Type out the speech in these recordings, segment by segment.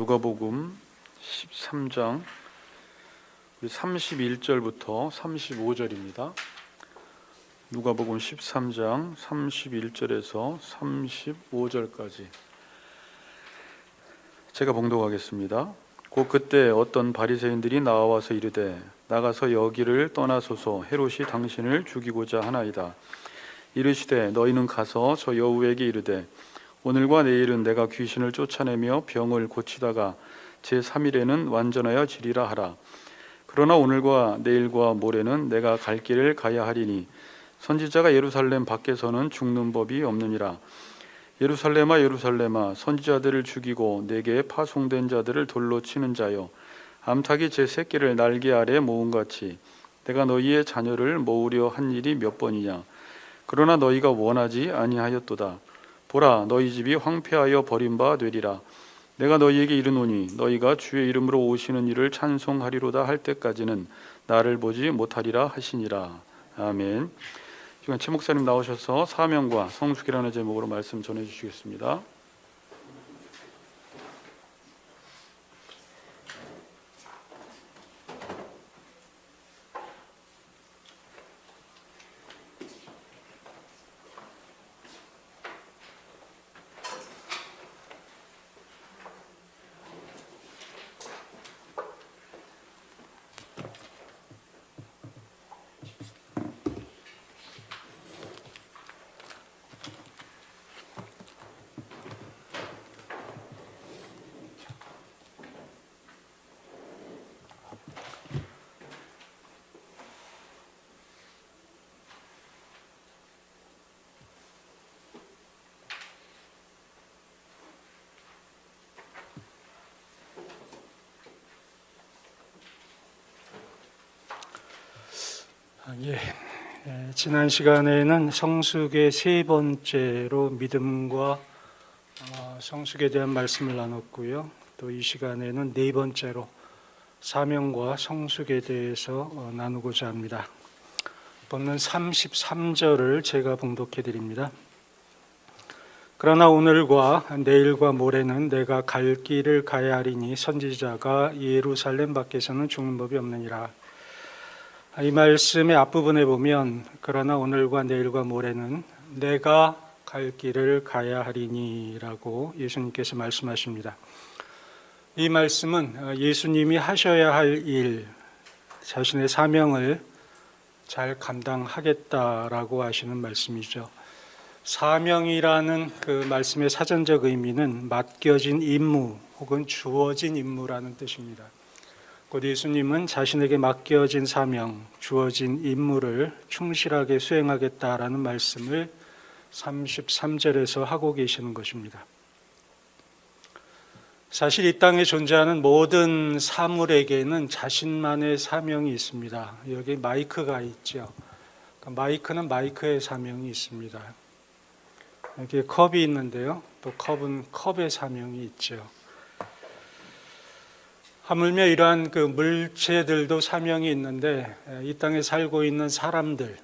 누가복음 13장 31절부터 35절입니다. 누가복음 13장 31절에서 35절까지 제가 봉독하겠습니다. 곧 그때 어떤 바리새인들이 나와서 이르되 나가서 여기를 떠나소서 헤롯이 당신을 죽이고자 하나이다. 이르시되 너희는 가서 저 여우에게 이르되 오늘과 내일은 내가 귀신을 쫓아내며 병을 고치다가 제3일에는 완전하여 지리라 하라. 그러나 오늘과 내일과 모레는 내가 갈 길을 가야 하리니 선지자가 예루살렘 밖에서는 죽는 법이 없느니라. 예루살렘아 예루살렘아 선지자들을 죽이고 내게 파송된 자들을 돌로 치는 자여, 암탉이 제 새끼를 날개 아래 모음같이 내가 너희의 자녀를 모으려 한 일이 몇 번이냐. 그러나 너희가 원하지 아니하였도다. 보라, 너희 집이 황폐하여 버린 바 되리라. 내가 너희에게 이르노니 너희가 주의 이름으로 오시는 이를 찬송하리로다 할 때까지는 나를 보지 못하리라 하시니라. 아멘. 지금 최 목사님 나오셔서 사명과 성숙이라는 제목으로 말씀 전해 주시겠습니다. 지난 시간에는 성숙의 세 번째로 믿음과 성숙에 대한 말씀을 나눴고요. 또 이 시간에는 네 번째로 사명과 성숙에 대해서 나누고자 합니다. 본문 33절을 제가 봉독해 드립니다. 그러나 오늘과 내일과 모레는 내가 갈 길을 가야 하리니 선지자가 예루살렘 밖에서는 죽는 법이 없느니라. 이 말씀의 앞부분에 보면 그러나 오늘과 내일과 모레는 내가 갈 길을 가야 하리니 라고 예수님께서 말씀하십니다. 이 말씀은 예수님이 하셔야 할 일, 자신의 사명을 잘 감당하겠다라고 하시는 말씀이죠. 사명이라는 그 말씀의 사전적 의미는 맡겨진 임무 혹은 주어진 임무라는 뜻입니다. 곧 예수님은 자신에게 맡겨진 사명, 주어진 임무를 충실하게 수행하겠다라는 말씀을 33절에서 하고 계시는 것입니다. 사실 이 땅에 존재하는 모든 사물에게는 자신만의 사명이 있습니다. 여기 마이크가 있죠. 마이크는 마이크의 사명이 있습니다. 여기 컵이 있는데요. 또 컵은 컵의 사명이 있죠. 하물며 이러한 그 물체들도 사명이 있는데 이 땅에 살고 있는 사람들,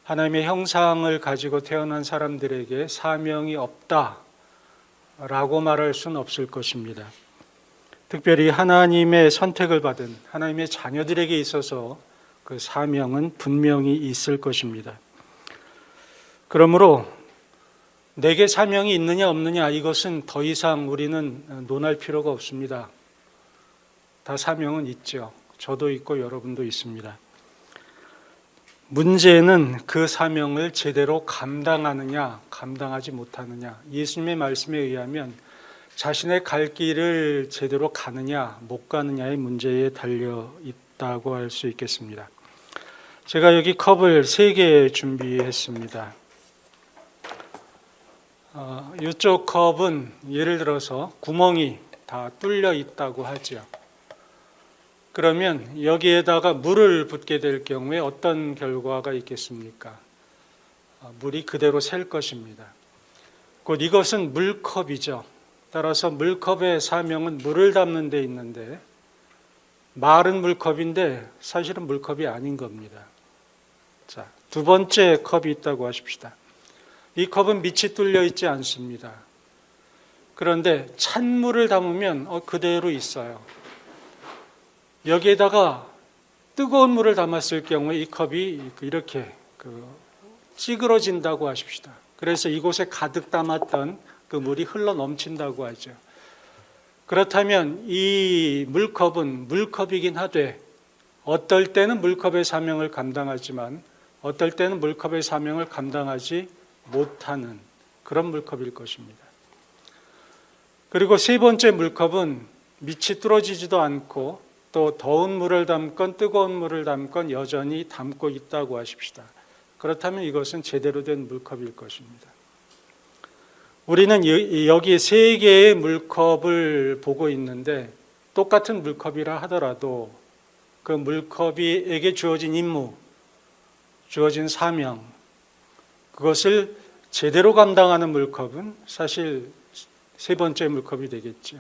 하나님의 형상을 가지고 태어난 사람들에게 사명이 없다라고 말할 수는 없을 것입니다. 특별히 하나님의 선택을 받은 하나님의 자녀들에게 있어서 그 사명은 분명히 있을 것입니다. 그러므로 내게 사명이 있느냐 없느냐 이것은 더 이상 우리는 논할 필요가 없습니다. 다 사명은 있죠. 저도 있고 여러분도 있습니다. 문제는 그 사명을 제대로 감당하느냐, 감당하지 못하느냐. 예수님의 말씀에 의하면 자신의 갈 길을 제대로 가느냐, 못 가느냐의 문제에 달려 있다고 할 수 있겠습니다. 제가 여기 컵을 3개 준비했습니다. 이쪽 컵은 예를 들어서 구멍이 다 뚫려 있다고 하죠. 그러면 여기에다가 물을 붓게 될 경우에 어떤 결과가 있겠습니까? 물이 그대로 셀 것입니다. 곧 이것은 물컵이죠. 따라서 물컵의 사명은 물을 담는 데 있는데 마른 물컵인데 사실은 물컵이 아닌 겁니다. 자, 두 번째 컵이 있다고 하십시다. 이 컵은 밑이 뚫려 있지 않습니다. 그런데 찬물을 담으면 그대로 있어요. 여기에다가 뜨거운 물을 담았을 경우에 이 컵이 이렇게 찌그러진다고 하십시다. 그래서 이곳에 가득 담았던 그 물이 흘러 넘친다고 하죠. 그렇다면 이 물컵은 물컵이긴 하되 어떨 때는 물컵의 사명을 감당하지만 어떨 때는 물컵의 사명을 감당하지 못하는 그런 물컵일 것입니다. 그리고 세 번째 물컵은 밑이 뚫어지지도 않고 또 더운 물을 담건 뜨거운 물을 담건 여전히 담고 있다고 하십시다. 그렇다면 이것은 제대로 된 물컵일 것입니다. 우리는 여기 세 개의 물컵을 보고 있는데 똑같은 물컵이라 하더라도 그 물컵에게 주어진 임무, 주어진 사명, 그것을 제대로 감당하는 물컵은 사실 세 번째 물컵이 되겠죠.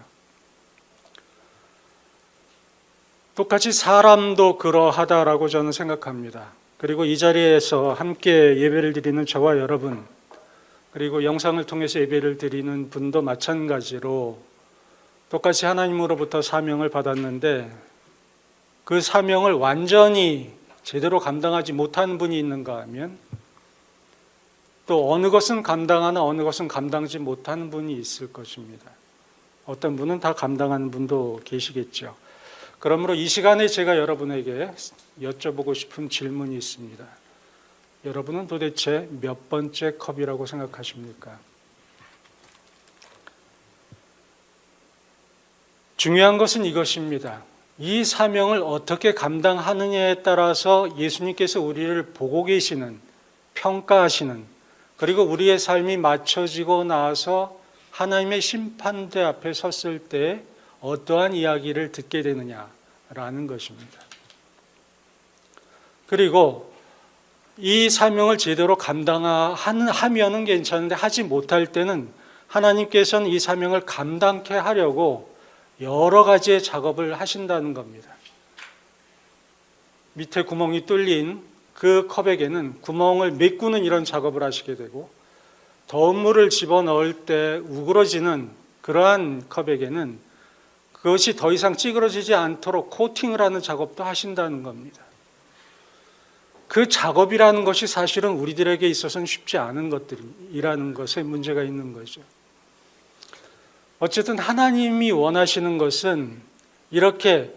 똑같이 사람도 그러하다라고 저는 생각합니다. 그리고 이 자리에서 함께 예배를 드리는 저와 여러분, 그리고 영상을 통해서 예배를 드리는 분도 마찬가지로 똑같이 하나님으로부터 사명을 받았는데 그 사명을 완전히 제대로 감당하지 못하는 분이 있는가 하면 또 어느 것은 감당하나 어느 것은 감당하지 못하는 분이 있을 것입니다. 어떤 분은 다 감당하는 분도 계시겠죠. 그러므로 이 시간에 제가 여러분에게 여쭤보고 싶은 질문이 있습니다. 여러분은 도대체 몇 번째 컵이라고 생각하십니까? 중요한 것은 이것입니다. 이 사명을 어떻게 감당하느냐에 따라서 예수님께서 우리를 보고 계시는, 평가하시는, 그리고 우리의 삶이 맞춰지고 나서 하나님의 심판대 앞에 섰을 때 어떠한 이야기를 듣게 되느냐라는 것입니다. 그리고 이 사명을 제대로 감당하면은 괜찮은데 하지 못할 때는 하나님께서는 이 사명을 감당케 하려고 여러 가지의 작업을 하신다는 겁니다. 밑에 구멍이 뚫린 그 컵에게는 구멍을 메꾸는 이런 작업을 하시게 되고 더운 물을 집어넣을 때 우그러지는 그러한 컵에게는 그것이 더 이상 찌그러지지 않도록 코팅을 하는 작업도 하신다는 겁니다. 그 작업이라는 것이 사실은 우리들에게 있어서는 쉽지 않은 것들이라는 것에 문제가 있는 거죠. 어쨌든 하나님이 원하시는 것은 이렇게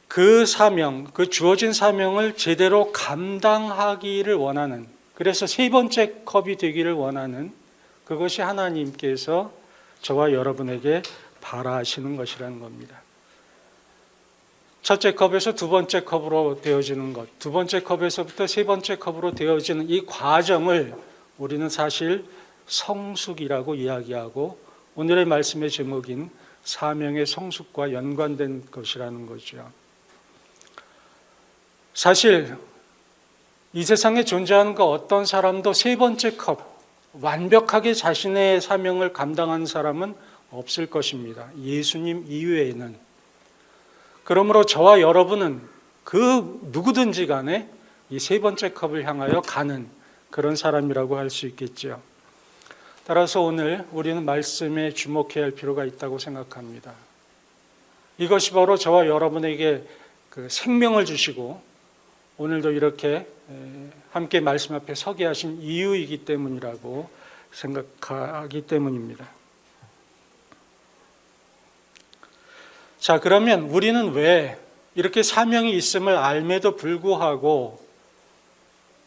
그 사명, 그 주어진 사명을 제대로 감당하기를 원하는, 그래서 세 번째 컵이 되기를 원하는 그것이 하나님께서 저와 여러분에게 바라시는 것이라는 겁니다. 첫째 컵에서 두 번째 컵으로 되어지는 것, 두 번째 컵에서부터 세 번째 컵으로 되어지는 이 과정을 우리는 사실 성숙이라고 이야기하고 오늘의 말씀의 제목인 사명의 성숙과 연관된 것이라는 거죠. 사실 이 세상에 존재하는 그 어떤 사람도 세 번째 컵, 완벽하게 자신의 사명을 감당하는 사람은 없을 것입니다. 예수님 이외에는. 그러므로 저와 여러분은 그 누구든지 간에 이 세 번째 컵을 향하여 가는 그런 사람이라고 할 수 있겠죠. 따라서 오늘 우리는 말씀에 주목해야 할 필요가 있다고 생각합니다. 이것이 바로 저와 여러분에게 그 생명을 주시고 오늘도 이렇게 함께 말씀 앞에 서게 하신 이유이기 때문이라고 생각하기 때문입니다. 자, 그러면 우리는 왜 이렇게 사명이 있음을 알매도 불구하고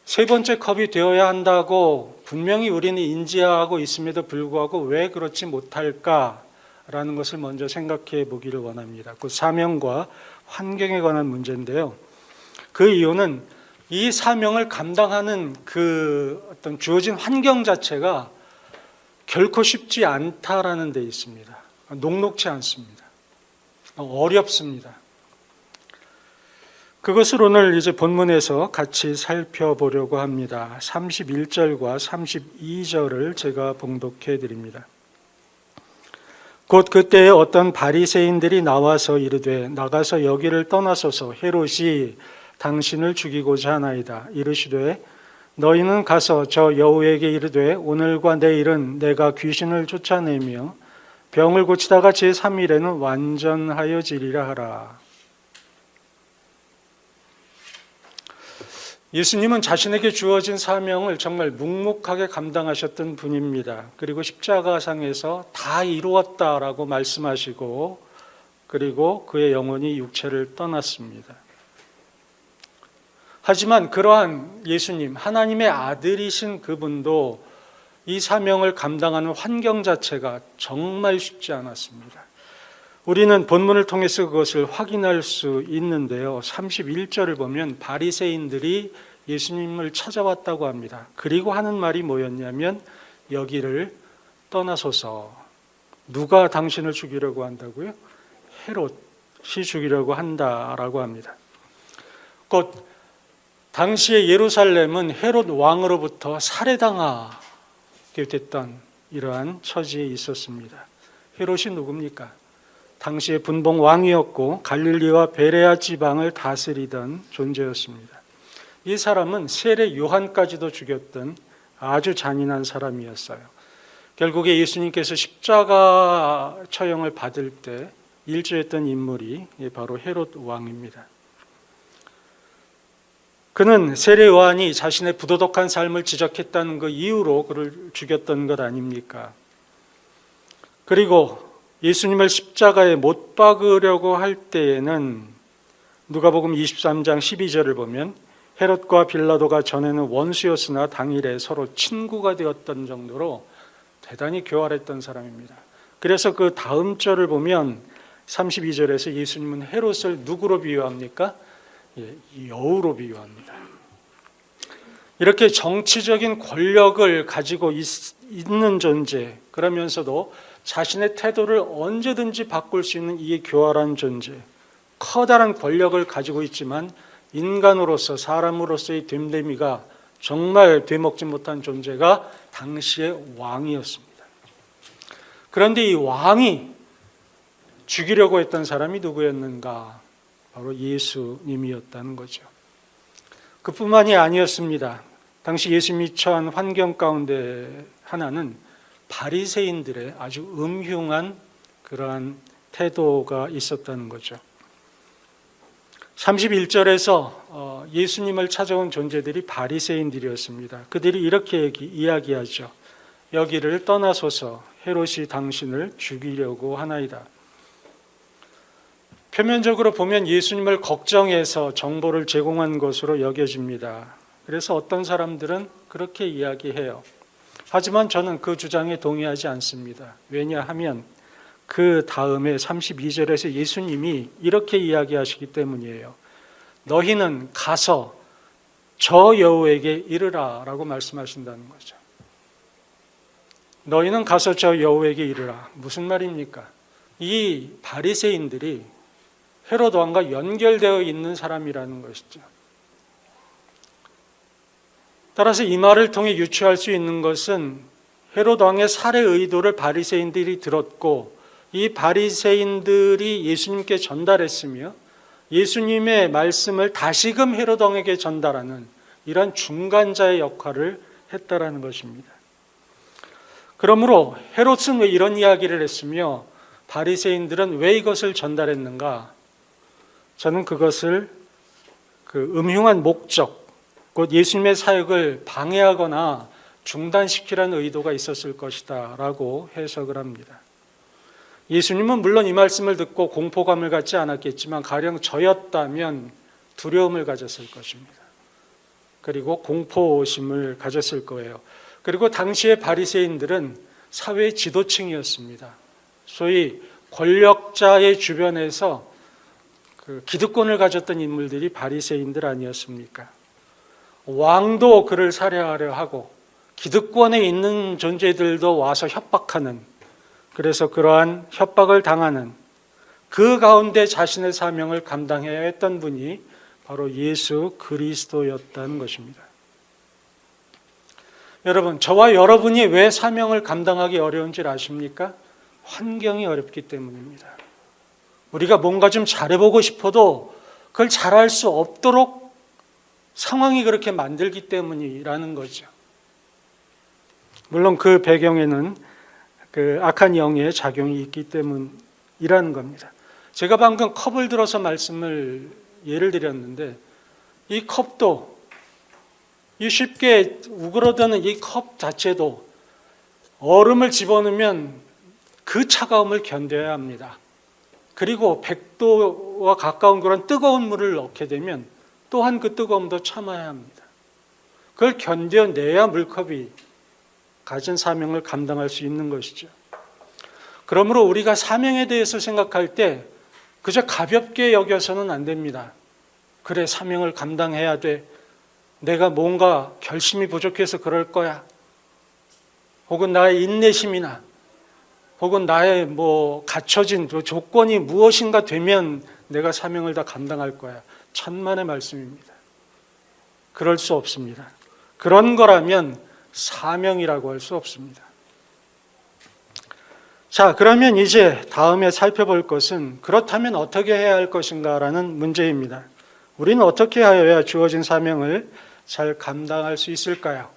세 번째 컵이 되어야 한다고 분명히 우리는 인지하고 있음에도 불구하고 왜 그렇지 못할까라는 것을 먼저 생각해 보기를 원합니다. 그 사명과 환경에 관한 문제인데요. 그 이유는 이 사명을 감당하는 그 어떤 주어진 환경 자체가 결코 쉽지 않다라는 데 있습니다. 녹록지 않습니다. 어렵습니다. 그것을 오늘 이제 본문에서 같이 살펴보려고 합니다. 31절과 32절을 제가 봉독해 드립니다. 곧 그때에 어떤 바리새인들이 나와서 이르되 나가서 여기를 떠나소서 헤롯이 당신을 죽이고자 하나이다. 이르시되 너희는 가서 저 여우에게 이르되 오늘과 내일은 내가 귀신을 쫓아내며 병을 고치다가 제3일에는 완전하여지리라 하라. 예수님은 자신에게 주어진 사명을 정말 묵묵하게 감당하셨던 분입니다. 그리고 십자가상에서 다 이루었다라고 말씀하시고 그리고 그의 영혼이 육체를 떠났습니다. 하지만 그러한 예수님, 하나님의 아들이신 그분도 이 사명을 감당하는 환경 자체가 정말 쉽지 않았습니다. 우리는 본문을 통해서 그것을 확인할 수 있는데요. 31절을 보면 바리새인들이 예수님을 찾아왔다고 합니다. 그리고 하는 말이 뭐였냐면 여기를 떠나소서. 누가 당신을 죽이려고 한다고요? 헤롯이 죽이려고 한다라고 합니다. 곧 당시의 예루살렘은 헤롯 왕으로부터 살해당하게 됐던 이러한 처지에 있었습니다. 헤롯이 누굽니까? 당시의 분봉 왕이었고 갈릴리와 베레아 지방을 다스리던 존재였습니다. 이 사람은 세례 요한까지도 죽였던 아주 잔인한 사람이었어요. 결국에 예수님께서 십자가 처형을 받을 때 일조했던 인물이 바로 헤롯 왕입니다. 그는 세례 요한이 자신의 부도덕한 삶을 지적했다는 그 이유로 그를 죽였던 것 아닙니까? 그리고 예수님을 십자가에 못 박으려고 할 때에는 누가복음 23장 12절을 보면 헤롯과 빌라도가 전에는 원수였으나 당일에 서로 친구가 되었던 정도로 대단히 교활했던 사람입니다. 그래서 그 다음 절을 보면 32절에서 예수님은 헤롯을 누구로 비유합니까? 여우로 비유합니다. 이렇게 정치적인 권력을 가지고 있는 존재, 그러면서도 자신의 태도를 언제든지 바꿀 수 있는 이 교활한 존재, 커다란 권력을 가지고 있지만 인간으로서 사람으로서의 됨됨이가 정말 되먹지 못한 존재가 당시의 왕이었습니다. 그런데 이 왕이 죽이려고 했던 사람이 누구였는가? 바로 예수님이었다는 거죠. 그뿐만이 아니었습니다. 당시 예수님이 처한 환경 가운데 하나는 바리새인들의 아주 음흉한 그러한 태도가 있었다는 거죠. 31절에서 예수님을 찾아온 존재들이 바리새인들이었습니다. 그들이 이렇게 이야기하죠. 여기를 떠나소서 헤롯이 당신을 죽이려고 하나이다. 표면적으로 보면 예수님을 걱정해서 정보를 제공한 것으로 여겨집니다. 그래서 어떤 사람들은 그렇게 이야기해요. 하지만 저는 그 주장에 동의하지 않습니다. 왜냐하면 그 다음에 32절에서 예수님이 이렇게 이야기하시기 때문이에요. 너희는 가서 저 여우에게 이르라 라고 말씀하신다는 거죠. 너희는 가서 저 여우에게 이르라. 무슨 말입니까? 이 바리새인들이 헤롯 왕과 연결되어 있는 사람이라는 것이죠. 따라서 이 말을 통해 유추할 수 있는 것은 헤롯 왕의 살해 의도를 바리새인들이 들었고 이 바리새인들이 예수님께 전달했으며 예수님의 말씀을 다시금 헤롯 왕에게 전달하는 이런 중간자의 역할을 했다라는 것입니다. 그러므로 헤롯은 왜 이런 이야기를 했으며 바리새인들은 왜 이것을 전달했는가? 저는 그것을 그 음흉한 목적, 곧 예수님의 사역을 방해하거나 중단시키라는 의도가 있었을 것이다 라고 해석을 합니다. 예수님은 물론 이 말씀을 듣고 공포감을 갖지 않았겠지만 가령 저였다면 두려움을 가졌을 것입니다. 그리고 공포심을 가졌을 거예요. 그리고 당시의 바리새인들은 사회 지도층이었습니다. 소위 권력자의 주변에서 그 기득권을 가졌던 인물들이 바리새인들 아니었습니까? 왕도 그를 살해하려 하고 기득권에 있는 존재들도 와서 협박하는, 그래서 그러한 협박을 당하는 그 가운데 자신의 사명을 감당해야 했던 분이 바로 예수 그리스도였다는 것입니다. 여러분, 저와 여러분이 왜 사명을 감당하기 어려운 줄 아십니까? 환경이 어렵기 때문입니다. 우리가 뭔가 좀 잘해보고 싶어도 그걸 잘할 수 없도록 상황이 그렇게 만들기 때문이라는 거죠. 물론 그 배경에는 그 악한 영의 작용이 있기 때문이라는 겁니다. 제가 방금 컵을 들어서 말씀을 예를 드렸는데 이 컵도 이 쉽게 우그러드는 이 컵 자체도 얼음을 집어넣으면 그 차가움을 견뎌야 합니다. 그리고 100도와 가까운 그런 뜨거운 물을 넣게 되면 또한 그 뜨거움도 참아야 합니다. 그걸 견뎌내야 물컵이 가진 사명을 감당할 수 있는 것이죠. 그러므로 우리가 사명에 대해서 생각할 때 그저 가볍게 여겨서는 안 됩니다. 그래, 사명을 감당해야 돼. 내가 뭔가 결심이 부족해서 그럴 거야. 혹은 나의 인내심이나 혹은 나의 갖춰진 조건이 무엇인가 되면 내가 사명을 다 감당할 거야. 천만의 말씀입니다. 그럴 수 없습니다. 그런 거라면 사명이라고 할 수 없습니다. 자, 그러면 이제 다음에 살펴볼 것은 그렇다면 어떻게 해야 할 것인가라는 문제입니다. 우리는 어떻게 하여야 주어진 사명을 잘 감당할 수 있을까요?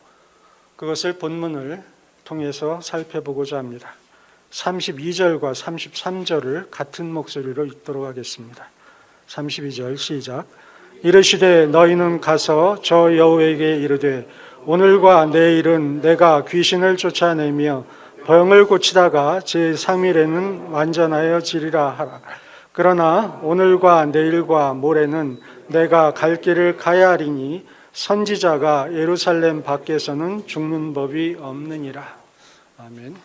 그것을 본문을 통해서 살펴보고자 합니다. 32절과 33절을 같은 목소리로 읽도록 하겠습니다. 32절 시작. 이르시되 너희는 가서 저 여호와에게 이르되 오늘과 내일은 내가 귀신을 쫓아내며 병을 고치다가 제3일에는 완전하여지리라 하라. 그러나 오늘과 내일과 모레는 내가 갈 길을 가야 하리니 선지자가 예루살렘 밖에서는 죽는 법이 없느니라. 아멘.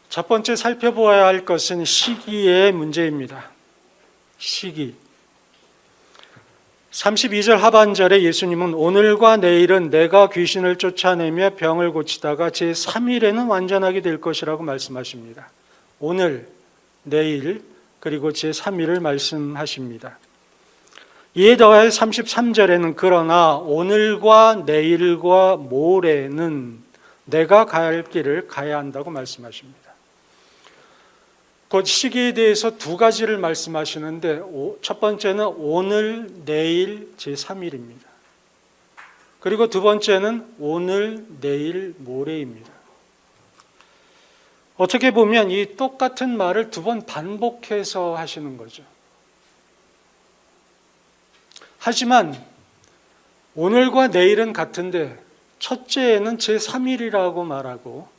첫 번째 살펴보아야 할 것은 시기의 문제입니다. 시기. 32절 하반절에 예수님은 오늘과 내일은 내가 귀신을 쫓아내며 병을 고치다가 제3일에는 완전하게 될 것이라고 말씀하십니다. 오늘, 내일, 그리고 제3일을 말씀하십니다. 이에 더하여 33절에는 그러나 오늘과 내일과 모레는 내가 갈 길을 가야 한다고 말씀하십니다. 그 시기에 대해서 두 가지를 말씀하시는데 첫 번째는 오늘, 내일, 제3일입니다. 그리고 두 번째는 오늘, 내일, 모레입니다. 어떻게 보면 이 똑같은 말을 두 번 반복해서 하시는 거죠. 하지만 오늘과 내일은 같은데 첫째에는 제3일이라고 말하고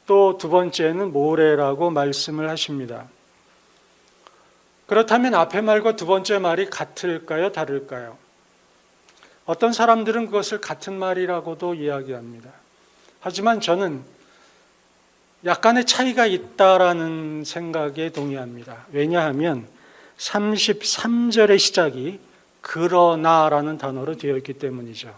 또 두 번째는 모레라고 말씀을 하십니다. 그렇다면 앞의 말과 두 번째 말이 같을까요? 다를까요? 어떤 사람들은 그것을 같은 말이라고도 이야기합니다. 하지만 저는 약간의 차이가 있다라는 생각에 동의합니다. 왜냐하면 33절의 시작이 그러나라는 단어로 되어 있기 때문이죠.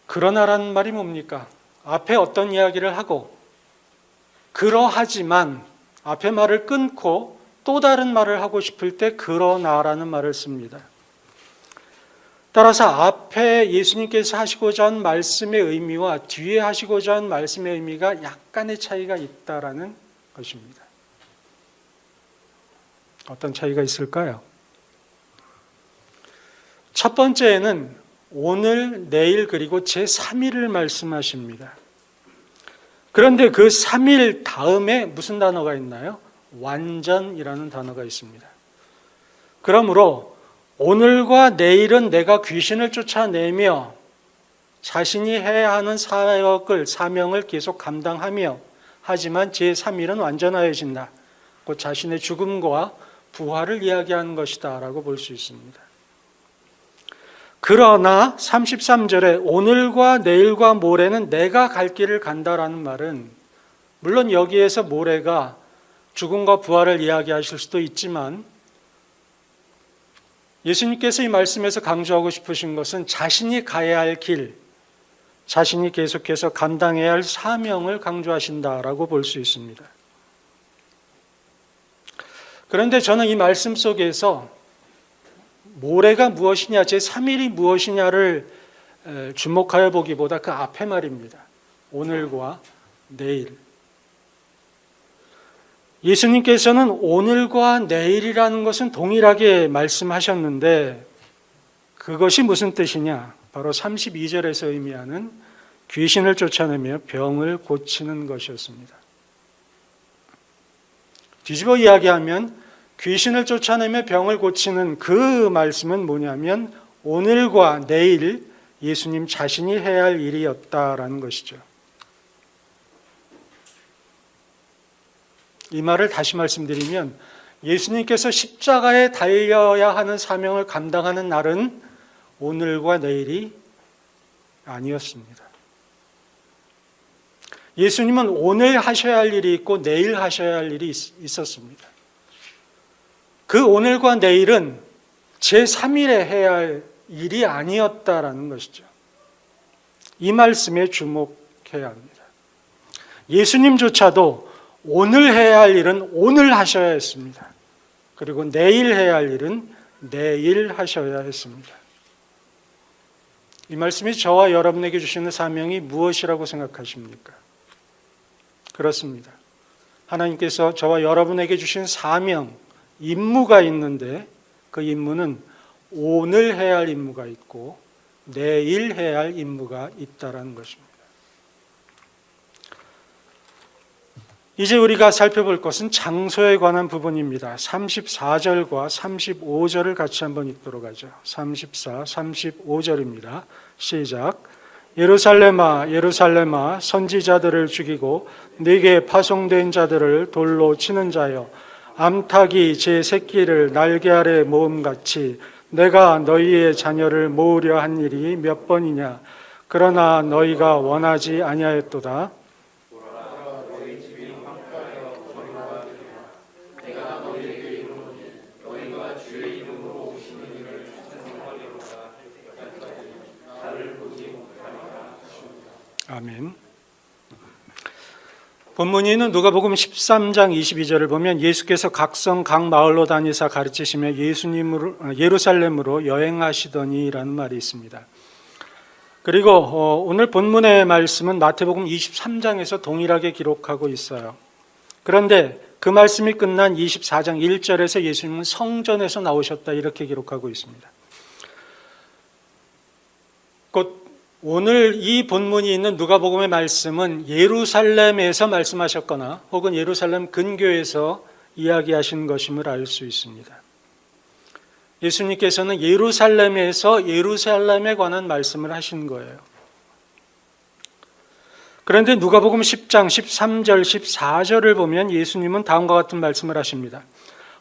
그러나라는 말이 뭡니까? 앞에 어떤 이야기를 하고 그러하지만 앞에 말을 끊고 또 다른 말을 하고 싶을 때 그러나라는 말을 씁니다. 따라서 앞에 예수님께서 하시고자 한 말씀의 의미와 뒤에 하시고자 한 말씀의 의미가 약간의 차이가 있다라는 것입니다. 어떤 차이가 있을까요? 첫 번째에는 오늘, 내일, 그리고 제3일을 말씀하십니다. 그런데 그 3일 다음에 무슨 단어가 있나요? 완전이라는 단어가 있습니다. 그러므로 오늘과 내일은 내가 귀신을 쫓아내며 자신이 해야 하는 사명을 계속 감당하며 하지만 제3일은 완전하여진다. 곧 자신의 죽음과 부활을 이야기하는 것이다 라고 볼 수 있습니다. 그러나 33절에 오늘과 내일과 모레는 내가 갈 길을 간다라는 말은 물론 여기에서 모레가 죽음과 부활을 이야기하실 수도 있지만 예수님께서 이 말씀에서 강조하고 싶으신 것은 자신이 가야 할 길, 자신이 계속해서 감당해야 할 사명을 강조하신다라고 볼 수 있습니다. 그런데 저는 이 말씀 속에서 모레가 무엇이냐, 제3일이 무엇이냐를 주목하여 보기보다 그 앞에 말입니다. 오늘과 내일. 예수님께서는 오늘과 내일이라는 것은 동일하게 말씀하셨는데 그것이 무슨 뜻이냐? 바로 32절에서 의미하는 귀신을 쫓아내며 병을 고치는 것이었습니다. 뒤집어 이야기하면 귀신을 쫓아내며 병을 고치는 그 말씀은 뭐냐면 오늘과 내일 예수님 자신이 해야 할 일이었다라는 것이죠. 이 말을 다시 말씀드리면 예수님께서 십자가에 달려야 하는 사명을 감당하는 날은 오늘과 내일이 아니었습니다. 예수님은 오늘 하셔야 할 일이 있고 내일 하셔야 할 일이 있었습니다. 그 오늘과 내일은 제3일에 해야 할 일이 아니었다라는 것이죠. 이 말씀에 주목해야 합니다. 예수님조차도 오늘 해야 할 일은 오늘 하셔야 했습니다. 그리고 내일 해야 할 일은 내일 하셔야 했습니다. 이 말씀이 저와 여러분에게 주시는 사명이 무엇이라고 생각하십니까? 그렇습니다. 하나님께서 저와 여러분에게 주신 사명, 임무가 있는데 그 임무는 오늘 해야 할 임무가 있고 내일 해야 할 임무가 있다라는 것입니다. 이제 우리가 살펴볼 것은 장소에 관한 부분입니다. 34절과 35절을 같이 한번 읽도록 하죠. 34, 35절입니다. 시작. 예루살렘아 예루살렘아 선지자들을 죽이고 네게 파송된 자들을 돌로 치는 자여 암탉이 제 새끼를 날개 아래 모음같이 내가 너희의 자녀를 모으려 한 일이 몇 번이냐. 그러나 너희가 원하지 아니하였도다. 아멘. 본문에는 누가복음 13장 22절을 보면 예수께서 각성 각 마을로 다니사 가르치시며 예루살렘으로 여행하시더니라는 말이 있습니다. 그리고 오늘 본문의 말씀은 마태복음 23장에서 동일하게 기록하고 있어요. 그런데 그 말씀이 끝난 24장 1절에서 예수님은 성전에서 나오셨다 이렇게 기록하고 있습니다. 곧 오늘 이 본문이 있는 누가복음의 말씀은 예루살렘에서 말씀하셨거나 혹은 예루살렘 근교에서 이야기하신 것임을 알 수 있습니다. 예수님께서는 예루살렘에서 예루살렘에 관한 말씀을 하신 거예요. 그런데 누가복음 10장 13절 14절을 보면 예수님은 다음과 같은 말씀을 하십니다.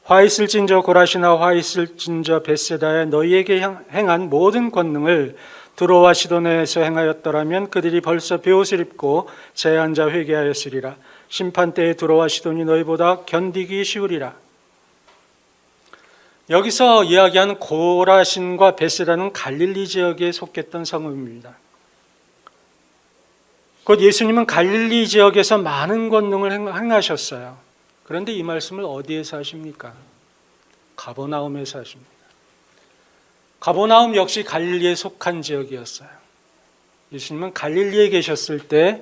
화 있을진저 고라시나 화 있을진저 벳세다에 너희에게 행한 모든 권능을 두로와 시도네에서 행하였더라면 그들이 벌써 베옷을 입고 재에 앉아 회개하였으리라. 심판때에 두로와 시돈이 너희보다 견디기 쉬우리라. 여기서 이야기하는 고라신과 벳세다는 갈릴리 지역에 속했던 성읍입니다. 곧 예수님은 갈릴리 지역에서 많은 권능을 행하셨어요. 그런데 이 말씀을 어디에서 하십니까? 가버나움에서 하십니다. 가버나움 역시 갈릴리에 속한 지역이었어요. 예수님은 갈릴리에 계셨을 때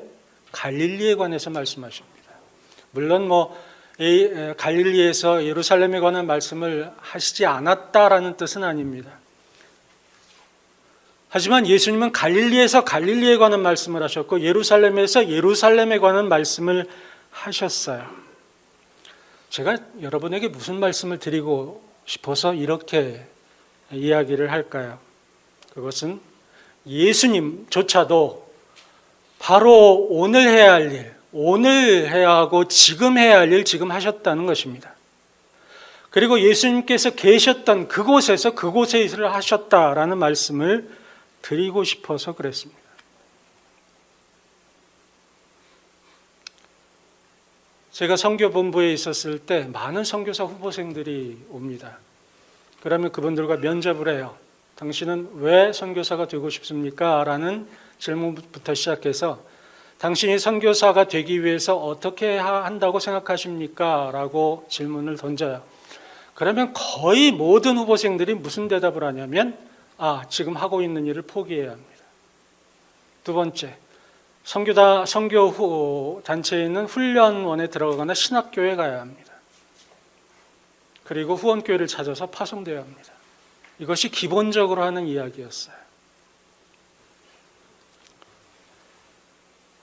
갈릴리에 관해서 말씀하십니다. 물론 갈릴리에서 예루살렘에 관한 말씀을 하시지 않았다라는 뜻은 아닙니다. 하지만 예수님은 갈릴리에서 갈릴리에 관한 말씀을 하셨고 예루살렘에서 예루살렘에 관한 말씀을 하셨어요. 제가 여러분에게 무슨 말씀을 드리고 싶어서 이렇게 이야기를 할까요? 그것은 예수님조차도 바로 오늘 해야 할 일, 오늘 해야 하고 지금 해야 할 일 지금 하셨다는 것입니다. 그리고 예수님께서 계셨던 그곳에서 그곳의 일을 하셨다라는 말씀을 드리고 싶어서 그랬습니다. 제가 선교본부에 있었을 때 많은 선교사 후보생들이 옵니다. 그러면 그분들과 면접을 해요. 당신은 왜 선교사가 되고 싶습니까? 라는 질문부터 시작해서 당신이 선교사가 되기 위해서 어떻게 한다고 생각하십니까? 라고 질문을 던져요. 그러면 거의 모든 후보생들이 무슨 대답을 하냐면 지금 하고 있는 일을 포기해야 합니다. 두 번째, 선교 단체에 있는 훈련원에 들어가거나 신학교에 가야 합니다. 그리고 후원교회를 찾아서 파송되어야 합니다. 이것이 기본적으로 하는 이야기였어요.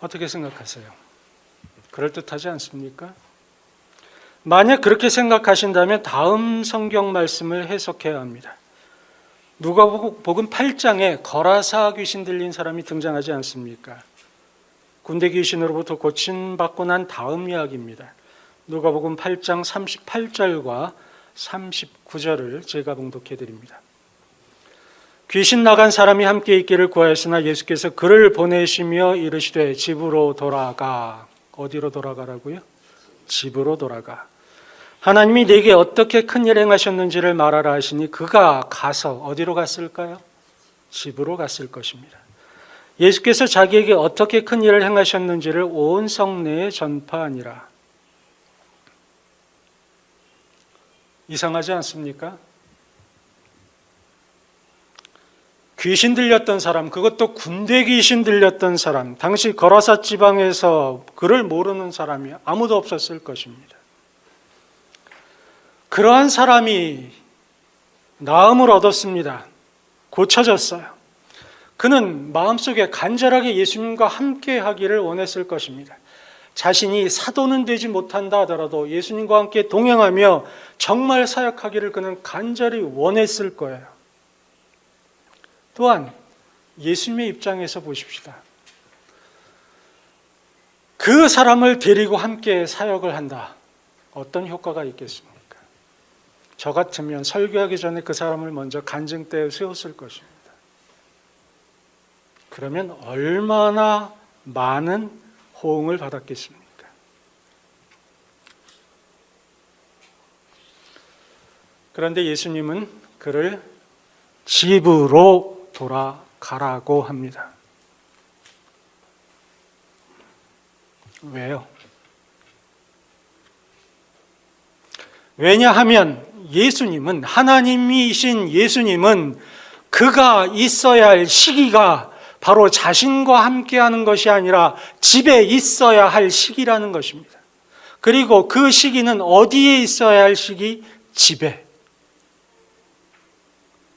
어떻게 생각하세요? 그럴듯하지 않습니까? 만약 그렇게 생각하신다면 다음 성경 말씀을 해석해야 합니다. 누가복음 8장에 거라사 귀신 들린 사람이 등장하지 않습니까? 군대 귀신으로부터 고침받고 난 다음 이야기입니다. 누가복음 8장 38절과 39절을 제가 봉독해 드립니다. 귀신 나간 사람이 함께 있기를 구하였으나 예수께서 그를 보내시며 이르시되 집으로 돌아가. 어디로 돌아가라고요? 집으로 돌아가. 하나님이 네게 어떻게 큰 일 행하셨는지를 말하라 하시니 그가 가서 어디로 갔을까요? 집으로 갔을 것입니다. 예수께서 자기에게 어떻게 큰 일을 행하셨는지를 온 성내에 전파하니라. 이상하지 않습니까? 귀신 들렸던 사람, 그것도 군대 귀신 들렸던 사람, 당시 거라사 지방에서 그를 모르는 사람이 아무도 없었을 것입니다. 그러한 사람이 나음을 얻었습니다. 고쳐졌어요. 그는 마음속에 간절하게 예수님과 함께 하기를 원했을 것입니다. 자신이 사도는 되지 못한다 하더라도 예수님과 함께 동행하며 정말 사역하기를 그는 간절히 원했을 거예요. 또한 예수님의 입장에서 보십시다. 그 사람을 데리고 함께 사역을 한다. 어떤 효과가 있겠습니까? 저 같으면 설교하기 전에 그 사람을 먼저 간증대에 세웠을 것입니다. 그러면 얼마나 많은 호응을 받았겠습니까? 그런데 예수님은 그를 집으로 돌아가라고 합니다. 왜요? 왜냐하면 예수님은, 하나님이신 예수님은 그가 있어야 할 시기가 바로 자신과 함께하는 것이 아니라 집에 있어야 할 시기라는 것입니다. 그리고 그 시기는 어디에 있어야 할 시기? 집에.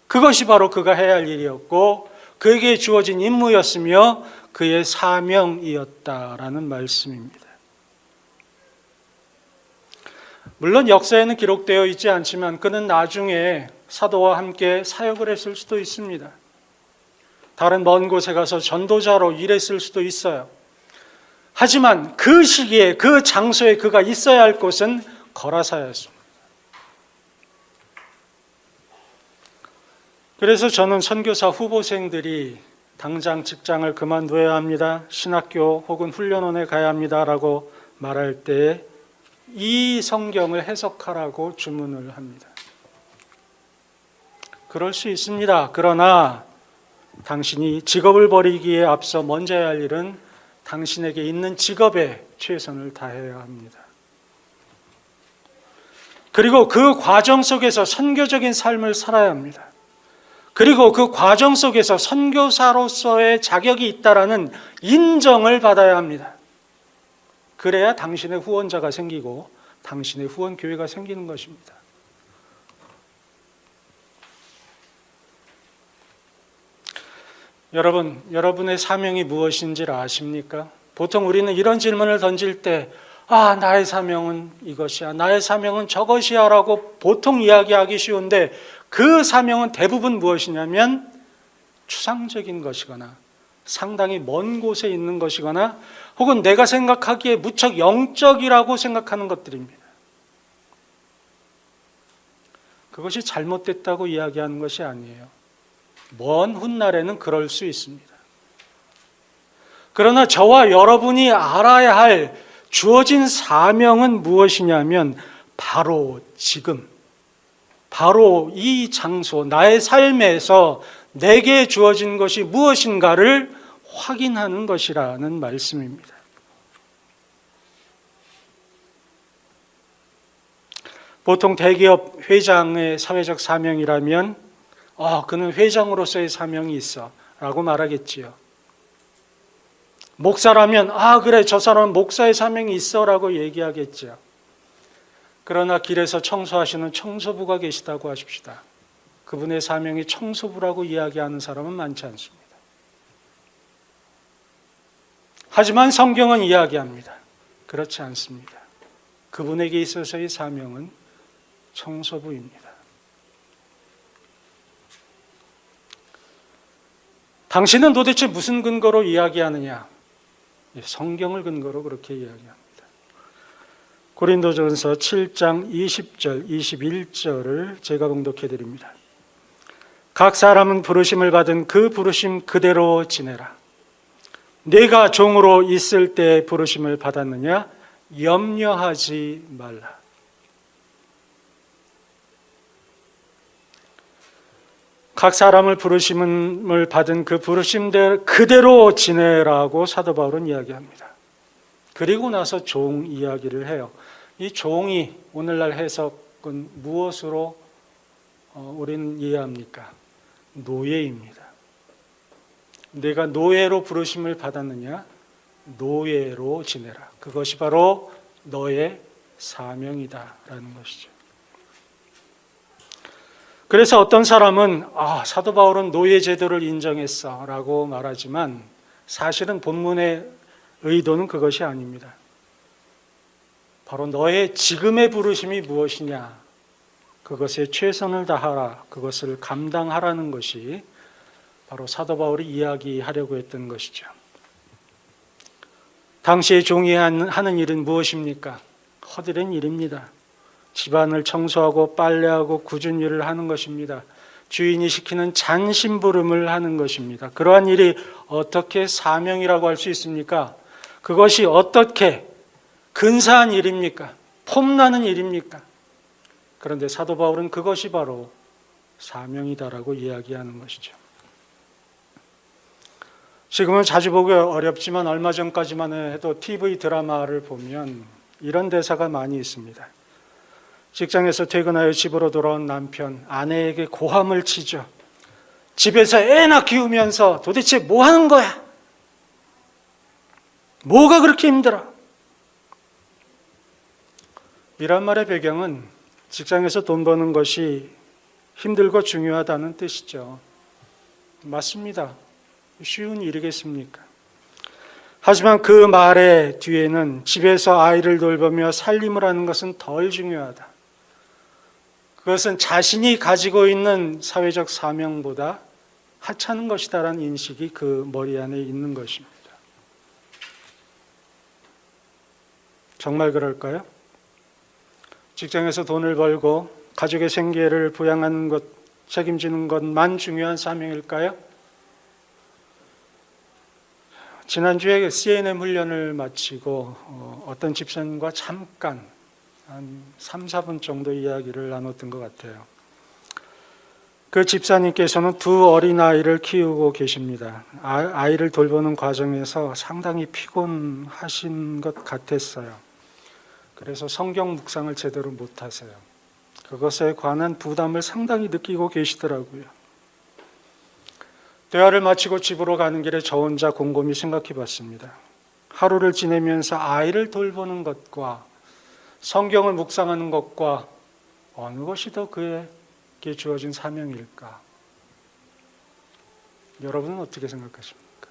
그것이 바로 그가 해야 할 일이었고 그에게 주어진 임무였으며 그의 사명이었다라는 말씀입니다. 물론 역사에는 기록되어 있지 않지만 그는 나중에 사도와 함께 사역을 했을 수도 있습니다. 다른 먼 곳에 가서 전도자로 일했을 수도 있어요. 하지만 그 시기에 그 장소에 그가 있어야 할 곳은 거라사였습니다. 그래서 저는 선교사 후보생들이 당장 직장을 그만둬야 합니다. 신학교 혹은 훈련원에 가야 합니다라고 말할 때 이 성경을 해석하라고 주문을 합니다. 그럴 수 있습니다. 그러나 당신이 직업을 버리기에 앞서 먼저 해야 할 일은 당신에게 있는 직업에 최선을 다해야 합니다. 그리고 그 과정 속에서 선교적인 삶을 살아야 합니다. 그리고 그 과정 속에서 선교사로서의 자격이 있다라는 인정을 받아야 합니다. 그래야 당신의 후원자가 생기고 당신의 후원 교회가 생기는 것입니다. 여러분, 여러분의 사명이 무엇인지를 아십니까? 보통 우리는 이런 질문을 던질 때 나의 사명은 이것이야, 나의 사명은 저것이야 라고 보통 이야기하기 쉬운데 그 사명은 대부분 무엇이냐면 추상적인 것이거나 상당히 먼 곳에 있는 것이거나 혹은 내가 생각하기에 무척 영적이라고 생각하는 것들입니다. 그것이 잘못됐다고 이야기하는 것이 아니에요. 먼 훗날에는 그럴 수 있습니다. 그러나 저와 여러분이 알아야 할 주어진 사명은 무엇이냐면 바로 지금, 바로 이 장소, 나의 삶에서 내게 주어진 것이 무엇인가를 확인하는 것이라는 말씀입니다. 보통 대기업 회장의 사회적 사명이라면 그는 회장으로서의 사명이 있어 라고 말하겠지요. 목사라면 그래, 저 사람은 목사의 사명이 있어 라고 얘기하겠지요. 그러나 길에서 청소하시는 청소부가 계시다고 하십시다. 그분의 사명이 청소부라고 이야기하는 사람은 많지 않습니다. 하지만 성경은 이야기합니다. 그렇지 않습니다. 그분에게 있어서의 사명은 청소부입니다. 당신은 도대체 무슨 근거로 이야기하느냐? 성경을 근거로 그렇게 이야기합니다. 고린도전서 7장 20절, 21절을 제가 봉독해 드립니다. 각 사람은 부르심을 받은 그 부르심 그대로 지내라. 내가 종으로 있을 때 부르심을 받았느냐? 염려하지 말라. 각 사람을 부르심을 받은 그 부르심대로 그대로 지내라고 사도 바울은 이야기합니다. 그리고 나서 종 이야기를 해요. 이 종이 오늘날 해석은 무엇으로 우리는 이해합니까? 노예입니다. 내가 노예로 부르심을 받았느냐? 노예로 지내라. 그것이 바로 너의 사명이다라는 것이죠. 그래서 어떤 사람은 사도 바울은 노예 제도를 인정했어 라고 말하지만 사실은 본문의 의도는 그것이 아닙니다. 바로 너의 지금의 부르심이 무엇이냐, 그것에 최선을 다하라, 그것을 감당하라는 것이 바로 사도 바울이 이야기하려고 했던 것이죠. 당시에 종이 하는 일은 무엇입니까? 허드렛 일입니다. 집안을 청소하고 빨래하고 굳은 일을 하는 것입니다. 주인이 시키는 잔심부름을 하는 것입니다. 그러한 일이 어떻게 사명이라고 할 수 있습니까? 그것이 어떻게 근사한 일입니까? 폼나는 일입니까? 그런데 사도 바울은 그것이 바로 사명이다라고 이야기하는 것이죠. 지금은 자주 보기 어렵지만 얼마 전까지만 해도 TV 드라마를 보면 이런 대사가 많이 있습니다. 직장에서 퇴근하여 집으로 돌아온 남편, 아내에게 고함을 치죠. 집에서 애나 키우면서 도대체 뭐 하는 거야? 뭐가 그렇게 힘들어? 이런 말의 배경은 직장에서 돈 버는 것이 힘들고 중요하다는 뜻이죠. 맞습니다. 쉬운 일이겠습니까? 하지만 그 말의 뒤에는 집에서 아이를 돌보며 살림을 하는 것은 덜 중요하다. 그것은 자신이 가지고 있는 사회적 사명보다 하찮은 것이다라는 인식이 그 머리 안에 있는 것입니다. 정말 그럴까요? 직장에서 돈을 벌고 가족의 생계를 부양하는 것, 책임지는 것만 중요한 사명일까요? 지난주에 CNM 훈련을 마치고 어떤 집사님과 잠깐 한 3, 4분 정도 이야기를 나눴던 것 같아요. 그 집사님께서는 두 어린아이를 키우고 계십니다. 아이를 돌보는 과정에서 상당히 피곤하신 것 같았어요. 그래서 성경 묵상을 제대로 못하세요. 그것에 관한 부담을 상당히 느끼고 계시더라고요. 대화를 마치고 집으로 가는 길에 저 혼자 곰곰이 생각해 봤습니다. 하루를 지내면서 아이를 돌보는 것과 성경을 묵상하는 것과 어느 것이 더 그에게 주어진 사명일까? 여러분은 어떻게 생각하십니까?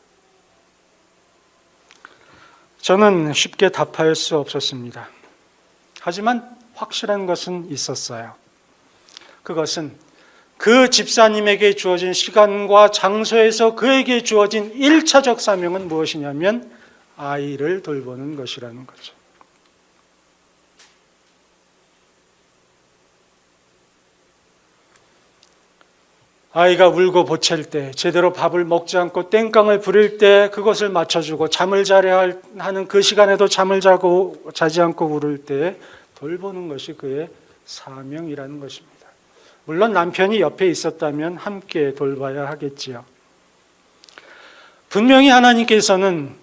저는 쉽게 답할 수 없었습니다. 하지만 확실한 것은 있었어요. 그것은 그 집사님에게 주어진 시간과 장소에서 그에게 주어진 1차적 사명은 무엇이냐면 아이를 돌보는 것이라는 거죠. 아이가 울고 보챌 때, 제대로 밥을 먹지 않고 땡깡을 부릴 때 그것을 맞춰주고 잠을 자야 하는 그 시간에도 잠을 자지 않고 울을 때 돌보는 것이 그의 사명이라는 것입니다. 물론 남편이 옆에 있었다면 함께 돌봐야 하겠지요. 분명히 하나님께서는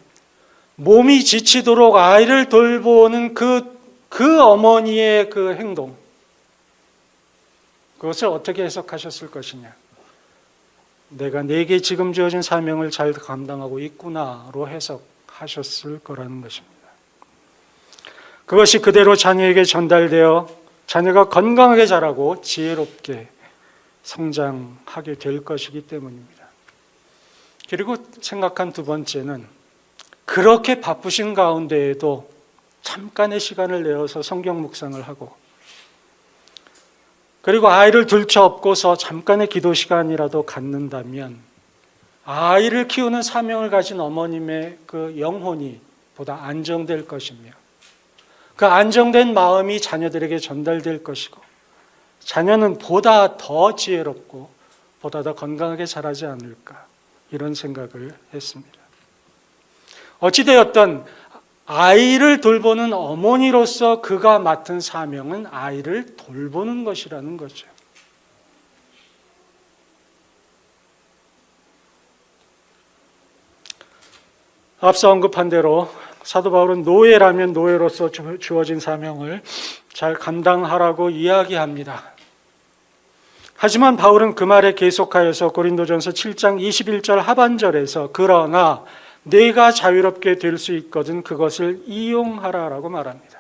몸이 지치도록 아이를 돌보는 그 어머니의 그 행동, 그것을 어떻게 해석하셨을 것이냐? 내가 내게 지금 주어진 사명을 잘 감당하고 있구나로 해석하셨을 거라는 것입니다. 그것이 그대로 자녀에게 전달되어 자녀가 건강하게 자라고 지혜롭게 성장하게 될 것이기 때문입니다. 그리고 생각한 두 번째는 그렇게 바쁘신 가운데에도 잠깐의 시간을 내어서 성경 묵상을 하고, 그리고 아이를 둘째업고서 잠깐의 기도 시간이라도 갖는다면 아이를 키우는 사명을 가진 어머님의 그 영혼이 보다 안정될 것이며, 그 안정된 마음이 자녀들에게 전달될 것이고, 자녀는 보다 더 지혜롭고 보다 더 건강하게 자라지 않을까, 이런 생각을 했습니다. 어찌되었든 아이를 돌보는 어머니로서 그가 맡은 사명은 아이를 돌보는 것이라는 거죠. 앞서 언급한 대로 사도 바울은 노예라면 노예로서 주어진 사명을 잘 감당하라고 이야기합니다. 하지만 바울은 그 말에 계속하여서 고린도전서 7장 21절 하반절에서 그러나 내가 자유롭게 될 수 있거든 그것을 이용하라라고 말합니다.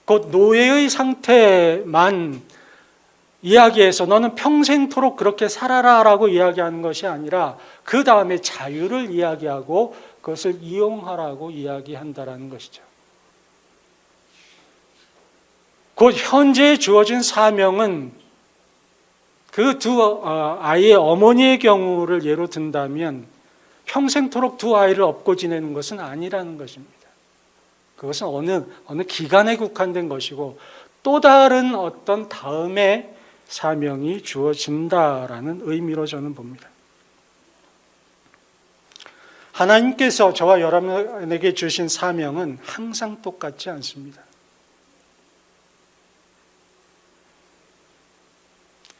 곧 노예의 상태만 이야기해서 너는 평생토록 그렇게 살아라라고 이야기하는 것이 아니라 그 다음에 자유를 이야기하고 그것을 이용하라고 이야기한다라는 것이죠. 곧 현재 주어진 사명은 그 두 아이의 어머니의 경우를 예로 든다면 평생토록 두 아이를 업고 지내는 것은 아니라는 것입니다. 그것은 어느 기간에 국한된 것이고 또 다른 어떤 다음의 사명이 주어진다라는 의미로 저는 봅니다. 하나님께서 저와 여러분에게 주신 사명은 항상 똑같지 않습니다.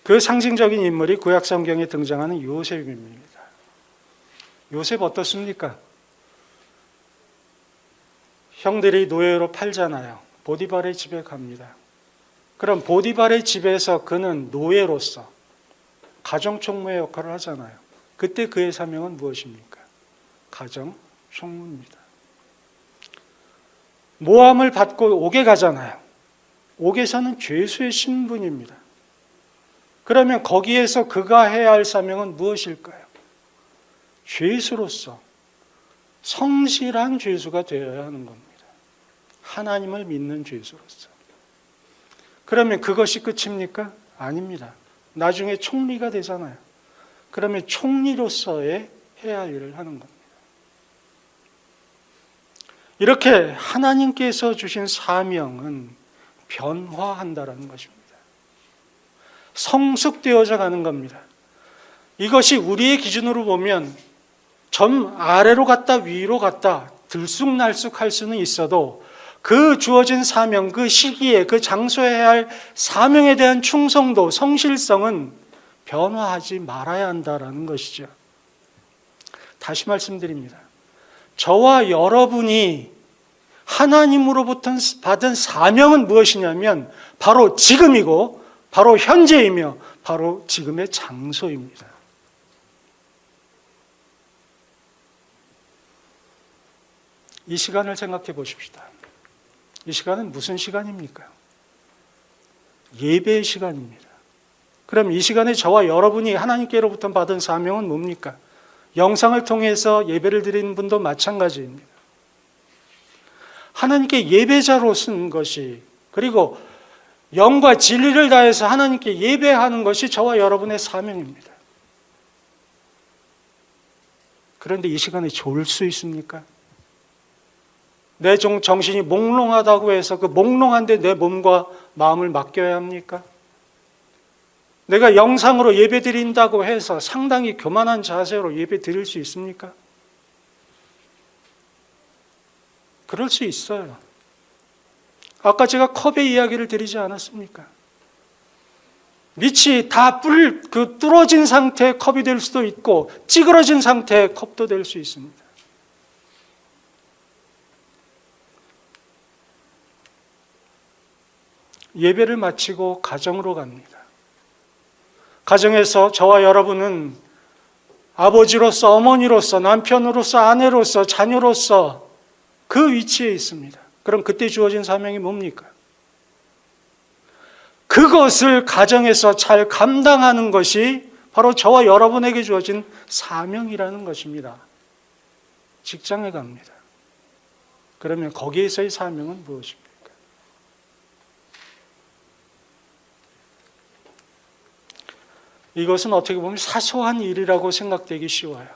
그 상징적인 인물이 구약 성경에 등장하는 요셉입니다. 요셉 어떻습니까? 형들이 노예로 팔잖아요. 보디발의 집에 갑니다. 그럼 보디발의 집에서 그는 노예로서 가정총무의 역할을 하잖아요. 그때 그의 사명은 무엇입니까? 가정총무입니다. 모함을 받고 옥에 가잖아요. 옥에서는 죄수의 신분입니다. 그러면 거기에서 그가 해야 할 사명은 무엇일까요? 죄수로서 성실한 죄수가 되어야 하는 겁니다. 하나님을 믿는 죄수로서. 그러면 그것이 끝입니까? 아닙니다. 나중에 총리가 되잖아요. 그러면 총리로서의 해야 할 일을 하는 겁니다. 이렇게 하나님께서 주신 사명은 변화한다라는 것입니다. 성숙되어져 가는 겁니다. 이것이 우리의 기준으로 보면 점 아래로 갔다 위로 갔다 들쑥날쑥 할 수는 있어도 그 주어진 사명, 그 시기에 그 장소에 해야 할 사명에 대한 충성도, 성실성은 변화하지 말아야 한다라는 것이죠. 다시 말씀드립니다. 저와 여러분이 하나님으로부터 받은 사명은 무엇이냐면 바로 지금이고 바로 현재이며 바로 지금의 장소입니다. 이 시간을 생각해 보십시다. 이 시간은 무슨 시간입니까? 예배의 시간입니다. 그럼 이 시간에 저와 여러분이 하나님께로부터 받은 사명은 뭡니까? 영상을 통해서 예배를 드리는 분도 마찬가지입니다. 하나님께 예배자로 쓴 것이, 그리고 영과 진리를 다해서 하나님께 예배하는 것이 저와 여러분의 사명입니다. 그런데 이 시간에 졸 수 있습니까? 내 정신이 몽롱하다고 해서 그 몽롱한데 내 몸과 마음을 맡겨야 합니까? 내가 영상으로 예배 드린다고 해서 상당히 교만한 자세로 예배 드릴 수 있습니까? 그럴 수 있어요. 아까 제가 컵의 이야기를 드리지 않았습니까? 밑이 다 뚫어진 상태의 컵이 될 수도 있고 찌그러진 상태의 컵도 될 수 있습니다. 예배를 마치고 가정으로 갑니다. 가정에서 저와 여러분은 아버지로서, 어머니로서, 남편으로서, 아내로서, 자녀로서 그 위치에 있습니다. 그럼 그때 주어진 사명이 뭡니까? 그것을 가정에서 잘 감당하는 것이 바로 저와 여러분에게 주어진 사명이라는 것입니다. 직장에 갑니다. 그러면 거기에서의 사명은 무엇입니까? 이것은 어떻게 보면 사소한 일이라고 생각되기 쉬워요.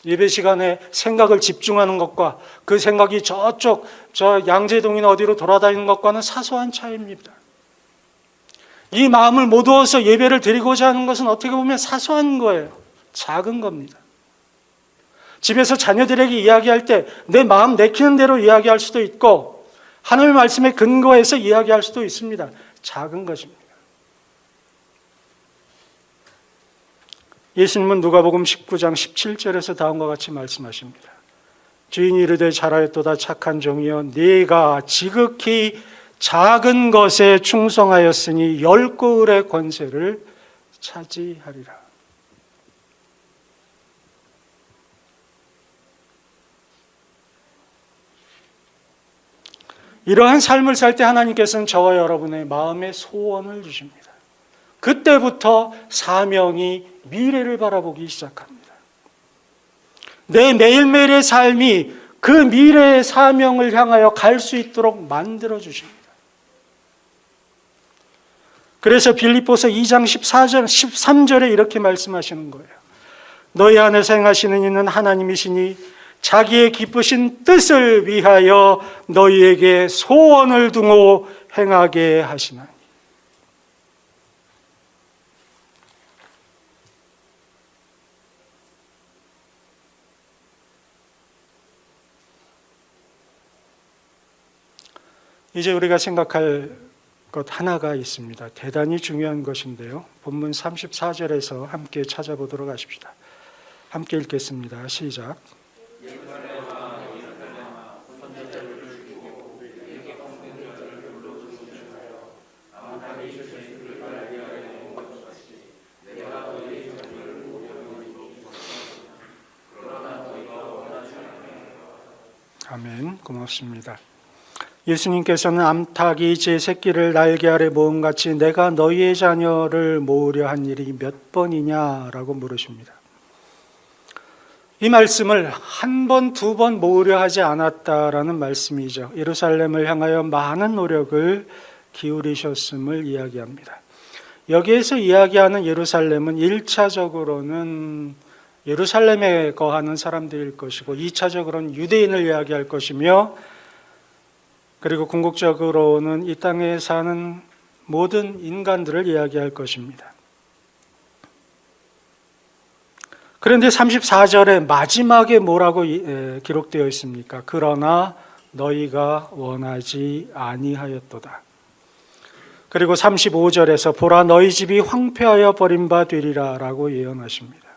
예배 시간에 생각을 집중하는 것과 그 생각이 저쪽 저 양재동이나 어디로 돌아다니는 것과는 사소한 차이입니다. 이 마음을 모두어서 예배를 드리고자 하는 것은 어떻게 보면 사소한 거예요. 작은 겁니다. 집에서 자녀들에게 이야기할 때 내 마음 내키는 대로 이야기할 수도 있고 하나님의 말씀에 근거해서 이야기할 수도 있습니다. 작은 것입니다. 예수님은 누가복음 19장 17절에서 다음과 같이 말씀하십니다. 주인이 이르되 잘하였도다 착한 종이여 네가 지극히 작은 것에 충성하였으니 10고을의 권세를 차지하리라. 이러한 삶을 살 때 하나님께서는 저와 여러분의 마음에 소원을 주십니다. 그때부터 사명이 미래를 바라보기 시작합니다. 내 매일매일의 삶이 그 미래의 사명을 향하여 갈 수 있도록 만들어 주십니다. 그래서 빌립보서 2장 14절, 13절에 이렇게 말씀하시는 거예요. 너희 안에서 행하시는 이는 하나님이시니 자기의 기쁘신 뜻을 위하여 너희에게 소원을 두고 행하게 하시나니. 이제 우리가 생각할 것 하나가 있습니다. 대단히 중요한 것인데요. 본문 34절에서 함께 찾아보도록 하십시다. 함께 읽겠습니다. 시작. 아멘. 고맙습니다. 예수님께서는 암탉이 제 새끼를 날개 아래 모음같이 내가 너희의 자녀를 모으려 한 일이 몇 번이냐라고 물으십니다. 이 말씀을 한 번, 두 번 모으려 하지 않았다라는 말씀이죠. 예루살렘을 향하여 많은 노력을 기울이셨음을 이야기합니다. 여기에서 이야기하는 예루살렘은 1차적으로는 예루살렘에 거하는 사람들일 것이고 2차적으로는 유대인을 이야기할 것이며 그리고 궁극적으로는 이 땅에 사는 모든 인간들을 이야기할 것입니다. 그런데 34절에 마지막에 뭐라고 기록되어 있습니까? 그러나 너희가 원하지 아니하였도다. 그리고 35절에서 보라 너희 집이 황폐하여 버린 바 되리라 라고 예언하십니다.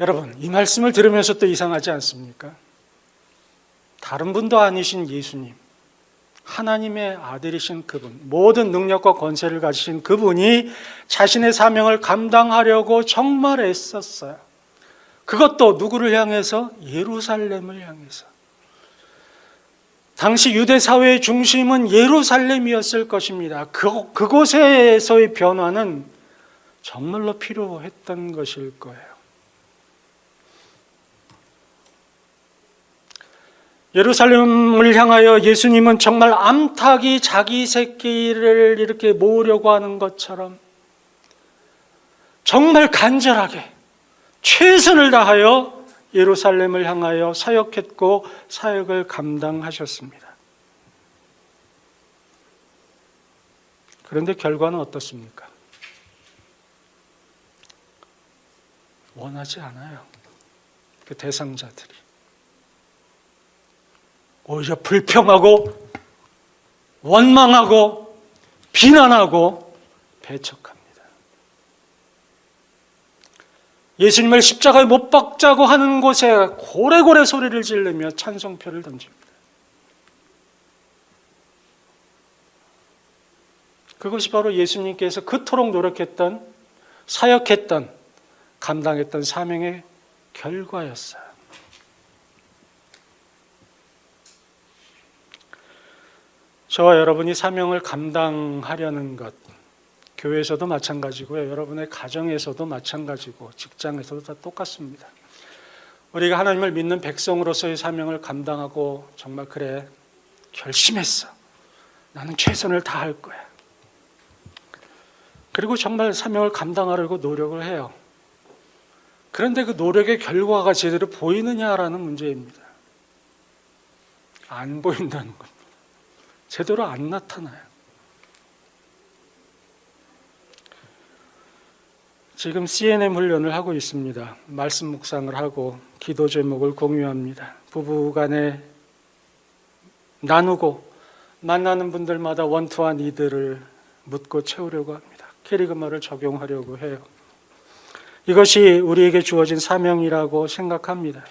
여러분, 이 말씀을 들으면서 또 이상하지 않습니까? 다른 분도 아니신 예수님, 하나님의 아들이신 그분, 모든 능력과 권세를 가지신 그분이 자신의 사명을 감당하려고 정말 애썼어요. 그것도 누구를 향해서? 예루살렘을 향해서. 당시 유대 사회의 중심은 예루살렘이었을 것입니다. 그곳에서의 변화는 정말로 필요했던 것일 거예요. 예루살렘을 향하여 예수님은 정말 암탉이 자기 새끼를 이렇게 모으려고 하는 것처럼 정말 간절하게 최선을 다하여 예루살렘을 향하여 사역했고 사역을 감당하셨습니다. 그런데 결과는 어떻습니까? 원하지 않아요. 그 대상자들이. 오히려 불평하고 원망하고 비난하고 배척합니다. 예수님을 십자가에 못 박자고 하는 곳에 고래고래 소리를 지르며 찬송표를 던집니다. 그것이 바로 예수님께서 그토록 노력했던, 사역했던, 감당했던 사명의 결과였어요. 저와 여러분이 사명을 감당하려는 것, 교회에서도 마찬가지고요. 여러분의 가정에서도 마찬가지고 직장에서도 다 똑같습니다. 우리가 하나님을 믿는 백성으로서의 사명을 감당하고 정말 그래, 결심했어. 나는 최선을 다할 거야. 그리고 정말 사명을 감당하려고 노력을 해요. 그런데 그 노력의 결과가 제대로 보이느냐라는 문제입니다. 안 보인다는 겁니다. 제대로 안 나타나요. 지금 CNM 훈련을 하고 있습니다. 말씀 묵상을 하고 기도 제목을 공유합니다. 부부간에 나누고 만나는 분들마다 원투한 이들을 묻고 채우려고 합니다. 캐리그마를 적용하려고 해요. 이것이 우리에게 주어진 사명이라고 생각합니다.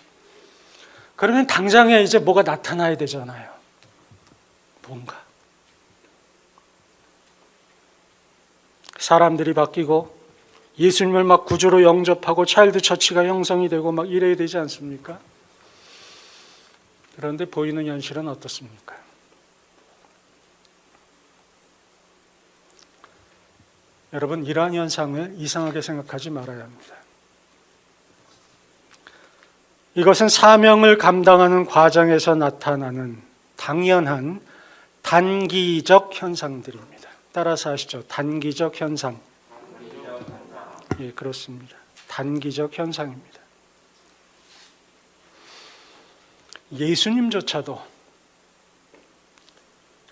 그러면 당장에 이제 뭐가 나타나야 되잖아요. 뭔가. 사람들이 바뀌고 예수님을 막 구주로 영접하고 차일드 처치가 형성이 되고 막 이래야 되지 않습니까? 그런데 보이는 현실은 어떻습니까? 여러분, 이러한 현상을 이상하게 생각하지 말아야 합니다. 이것은 사명을 감당하는 과정에서 나타나는 당연한 단기적 현상들입니다. 따라서 하시죠. 단기적 현상. 예, 그렇습니다. 단기적 현상입니다. 예수님조차도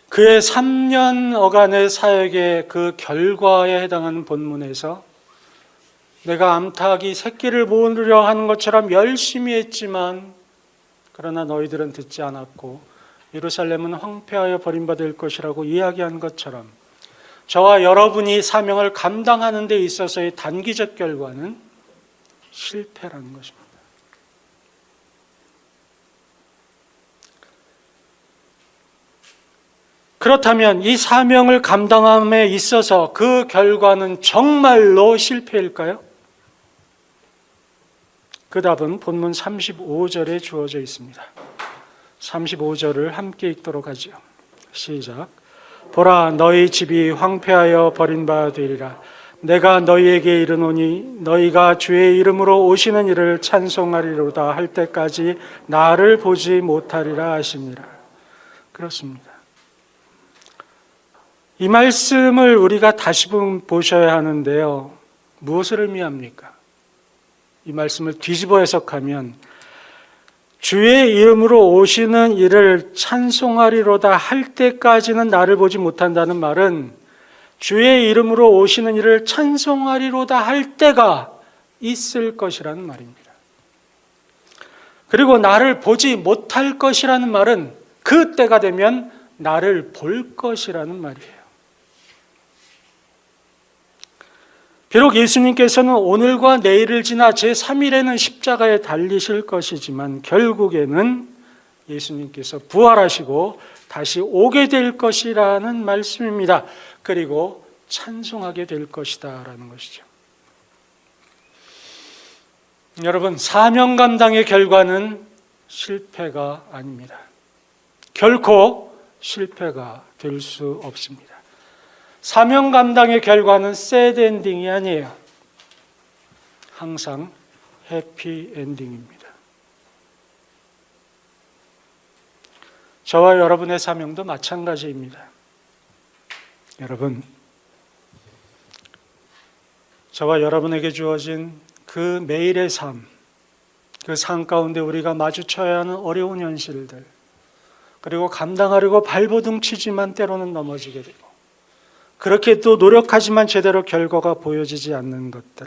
그의 3년여간의 사역의 그 결과에 해당하는 본문에서 내가 암탉이 새끼를 모으려 하는 것처럼 열심히 했지만 그러나 너희들은 듣지 않았고 예루살렘은 황폐하여 버림받을 것이라고 이야기한 것처럼 저와 여러분이 사명을 감당하는 데 있어서의 단기적 결과는 실패라는 것입니다. 그렇다면 이 사명을 감당함에 있어서 그 결과는 정말로 실패일까요? 그 답은 본문 35절에 주어져 있습니다. 35절을 함께 읽도록 하죠. 시작. 보라, 너희 집이 황폐하여 버린 바 되리라. 내가 너희에게 이르노니 너희가 주의 이름으로 오시는 이를 찬송하리로다 할 때까지 나를 보지 못하리라 하시니라. 그렇습니다. 이 말씀을 우리가 다시 보셔야 하는데요. 무엇을 의미합니까? 이 말씀을 뒤집어 해석하면 주의 이름으로 오시는 이를 찬송하리로다 할 때까지는 나를 보지 못한다는 말은 주의 이름으로 오시는 이를 찬송하리로다 할 때가 있을 것이라는 말입니다. 그리고 나를 보지 못할 것이라는 말은 그 때가 되면 나를 볼 것이라는 말이에요. 비록 예수님께서는 오늘과 내일을 지나 제3일에는 십자가에 달리실 것이지만 결국에는 예수님께서 부활하시고 다시 오게 될 것이라는 말씀입니다. 그리고 찬송하게 될 것이다 라는 것이죠. 여러분, 사명 감당의 결과는 실패가 아닙니다. 결코 실패가 될 수 없습니다. 사명 감당의 결과는 새드 엔딩이 아니에요. 항상 해피 엔딩입니다. 저와 여러분의 사명도 마찬가지입니다. 여러분, 저와 여러분에게 주어진 그 매일의 삶, 그 삶 가운데 우리가 마주쳐야 하는 어려운 현실들, 그리고 감당하려고 발버둥 치지만 때로는 넘어지게 되고 그렇게 또 노력하지만 제대로 결과가 보여지지 않는 것들,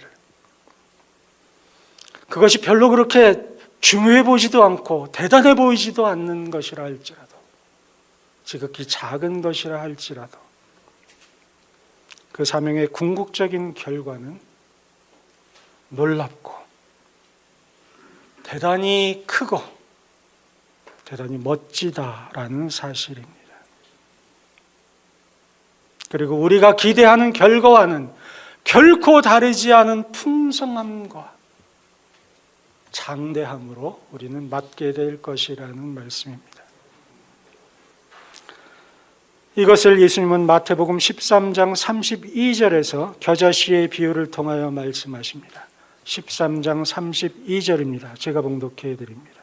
그것이 별로 그렇게 중요해 보이지도 않고 대단해 보이지도 않는 것이라 할지라도, 지극히 작은 것이라 할지라도 그 사명의 궁극적인 결과는 놀랍고 대단히 크고 대단히 멋지다라는 사실입니다. 그리고 우리가 기대하는 결과와는 결코 다르지 않은 풍성함과 장대함으로 우리는 맞게 될 것이라는 말씀입니다. 이것을 예수님은 마태복음 13장 32절에서 겨자씨의 비유를 통하여 말씀하십니다. 13장 32절입니다. 제가 봉독해 드립니다.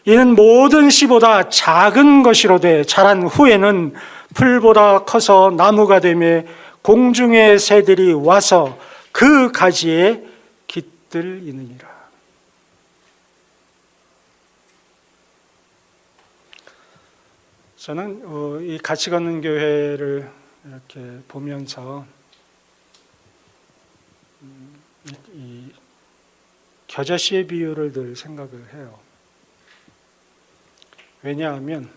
이는 모든 씨보다 작은 것이로되 자란 후에는 풀보다 커서 나무가 되며 공중의 새들이 와서 그 가지에 깃들이느니라. 저는 이 같이 걷는 교회를 이렇게 보면서 이 겨자씨의 비유를 늘 생각을 해요. 왜냐하면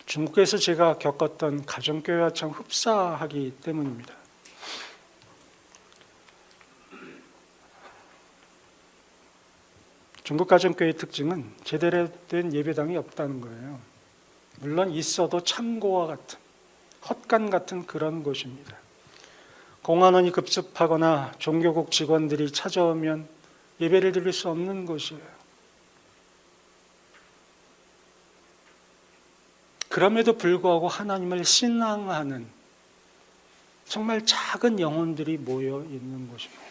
중국에서 제가 겪었던 가정교회와 참 흡사하기 때문입니다. 중국 가정교회의 특징은 제대로 된 예배당이 없다는 거예요. 물론 있어도 창고와 같은, 헛간 같은 그런 곳입니다. 공안원이 급습하거나 종교국 직원들이 찾아오면 예배를 드릴 수 없는 곳이에요. 그럼에도 불구하고 하나님을 신앙하는 정말 작은 영혼들이 모여 있는 곳입니다.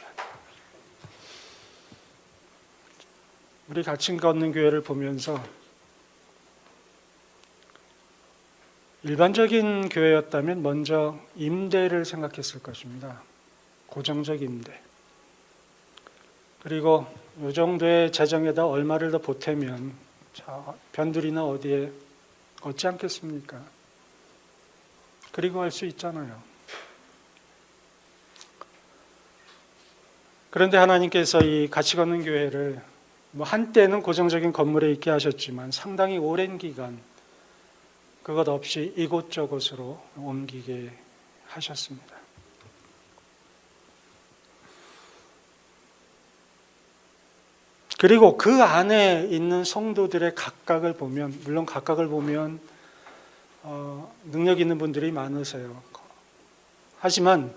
우리 같이 걷는 교회를 보면서 일반적인 교회였다면 먼저 임대를 생각했을 것입니다. 고정적 임대. 그리고 이 정도의 재정에다 얼마를 더 보태면 변두리나 어디에 얻지 않겠습니까? 그리고 할 수 있잖아요. 그런데 하나님께서 이 같이 걷는 교회를 한때는 고정적인 건물에 있게 하셨지만 상당히 오랜 기간 그것 없이 이곳저곳으로 옮기게 하셨습니다. 그리고 그 안에 있는 성도들의 각각을 보면, 물론 각각을 보면 능력 있는 분들이 많으세요. 하지만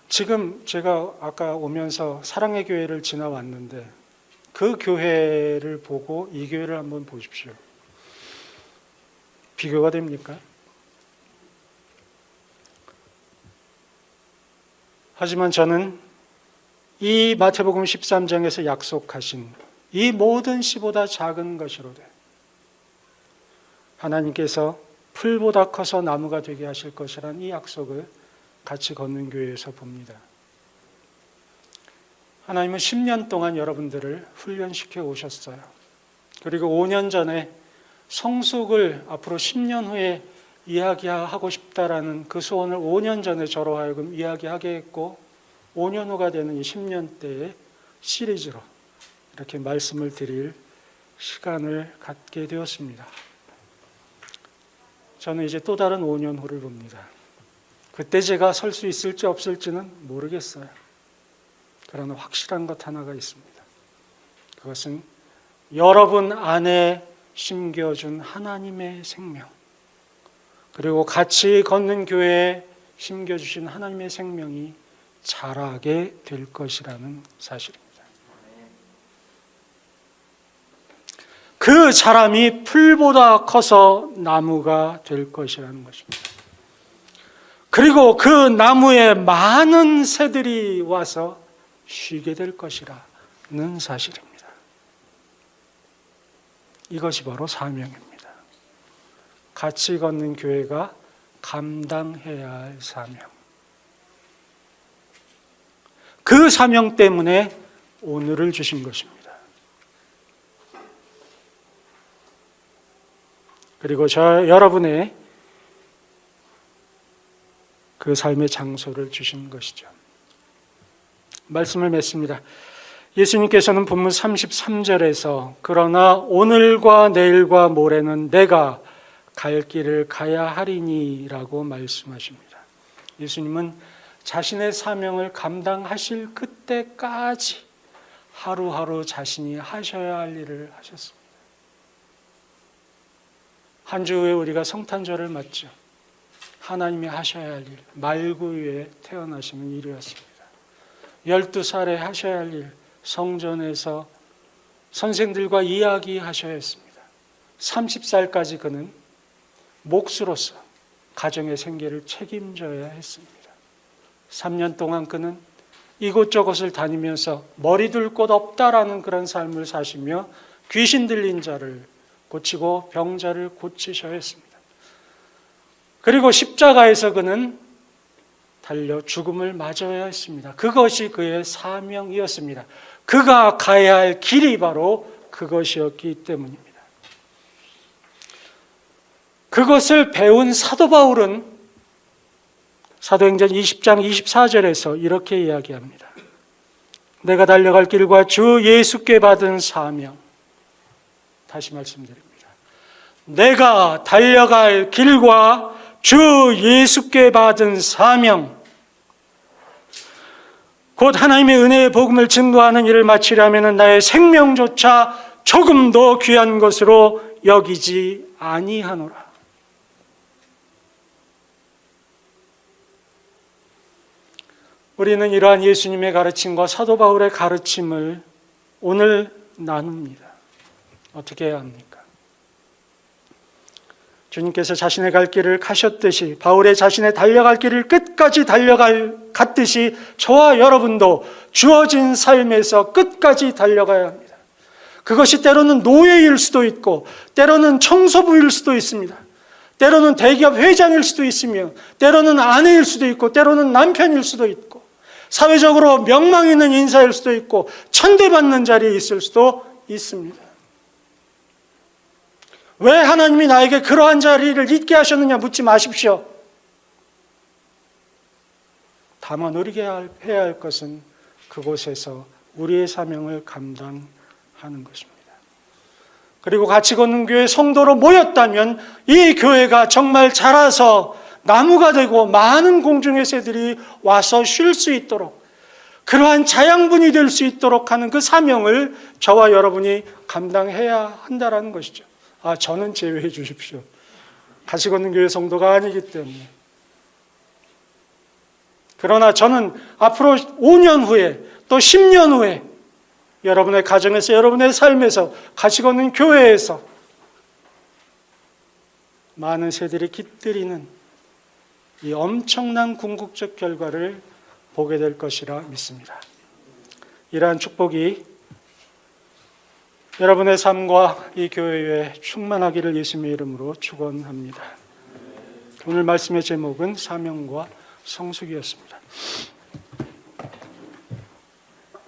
지금 제가 아까 오면서 사랑의 교회를 지나왔는데 그 교회를 보고 이 교회를 한번 보십시오. 비교가 됩니까? 하지만 저는 이 마태복음 13장에서 약속하신 이 모든 씨보다 작은 것이로되 하나님께서 풀보다 커서 나무가 되게 하실 것이라는 이 약속을 같이 걷는 교회에서 봅니다. 하나님은 10년 동안 여러분들을 훈련시켜 오셨어요. 그리고 5년 전에 성숙을 앞으로 10년 후에 이야기하고 싶다라는 그 소원을 5년 전에 저로 하여금 이야기하게 했고 5년 후가 되는 이 10년대의 시리즈로 이렇게 말씀을 드릴 시간을 갖게 되었습니다. 저는 이제 또 다른 5년 후를 봅니다. 그때 제가 설 수 있을지 없을지는 모르겠어요. 그러나 확실한 것 하나가 있습니다. 그것은 여러분 안에 심겨준 하나님의 생명, 그리고 같이 걷는 교회에 심겨주신 하나님의 생명이 자라게 될 것이라는 사실입니다. 그 자람이 풀보다 커서 나무가 될 것이라는 것입니다. 그리고 그 나무에 많은 새들이 와서 쉬게 될 것이라는 사실입니다. 이것이 바로 사명입니다. 같이 걷는 교회가 감당해야 할 사명. 그 사명 때문에 오늘을 주신 것입니다. 그리고 여러분의 그 삶의 장소를 주신 것이죠. 말씀을 맺습니다. 예수님께서는 본문 33절에서 그러나 오늘과 내일과 모레는 내가 갈 길을 가야 하리니라고 말씀하십니다. 예수님은 자신의 사명을 감당하실 그때까지 하루하루 자신이 하셔야 할 일을 하셨습니다. 한 주 후에 우리가 성탄절을 맞죠. 하나님이 하셔야 할 일, 말구유에 태어나시는 일이었습니다. 12살에 하셔야 할 일, 성전에서 선생들과 이야기하셔야 했습니다. 30살까지 그는 목수로서 가정의 생계를 책임져야 했습니다. 3년 동안 그는 이곳저곳을 다니면서 머리 둘 곳 없다라는 그런 삶을 사시며 귀신 들린 자를 고치고 병자를 고치셔야 했습니다. 그리고 십자가에서 그는 달려 죽음을 맞아야 했습니다. 그것이 그의 사명이었습니다. 그가 가야 할 길이 바로 그것이었기 때문입니다. 그것을 배운 사도 바울은 사도행전 20장 24절에서 이렇게 이야기합니다. 내가 달려갈 길과 주 예수께 받은 사명. 다시 말씀드립니다. 내가 달려갈 길과 주 예수께 받은 사명, 곧 하나님의 은혜의 복음을 증거하는 일을 마치려면 나의 생명조차 조금도 귀한 것으로 여기지 아니하노라. 우리는 이러한 예수님의 가르침과 사도 바울의 가르침을 오늘 나눕니다. 어떻게 해야 합니까? 주님께서 자신의 갈 길을 가셨듯이 바울의 자신의 달려갈 길을 끝까지 갔듯이 저와 여러분도 주어진 삶에서 끝까지 달려가야 합니다. 그것이 때로는 노예일 수도 있고 때로는 청소부일 수도 있습니다. 때로는 대기업 회장일 수도 있으며 때로는 아내일 수도 있고 때로는 남편일 수도 있고 사회적으로 명망 있는 인사일 수도 있고 천대받는 자리에 있을 수도 있습니다. 왜 하나님이 나에게 그러한 자리를 있게 하셨느냐 묻지 마십시오. 다만 우리가 해야 할 것은 그곳에서 우리의 사명을 감당하는 것입니다. 그리고 같이 걷는 교회 성도로 모였다면 이 교회가 정말 자라서 나무가 되고 많은 공중의 새들이 와서 쉴 수 있도록 그러한 자양분이 될 수 있도록 하는 그 사명을 저와 여러분이 감당해야 한다는 것이죠. 저는 제외해 주십시오. 같이 걷는 교회 성도가 아니기 때문에. 그러나 저는 앞으로 5년 후에 또 10년 후에 여러분의 가정에서 여러분의 삶에서 같이 걷는 교회에서 많은 새들이 깃들이는 이 엄청난 궁극적 결과를 보게 될 것이라 믿습니다. 이러한 축복이 여러분의 삶과 이 교회에 충만하기를 예수님의 이름으로 축원합니다. 오늘 말씀의 제목은 사명과 성숙이었습니다.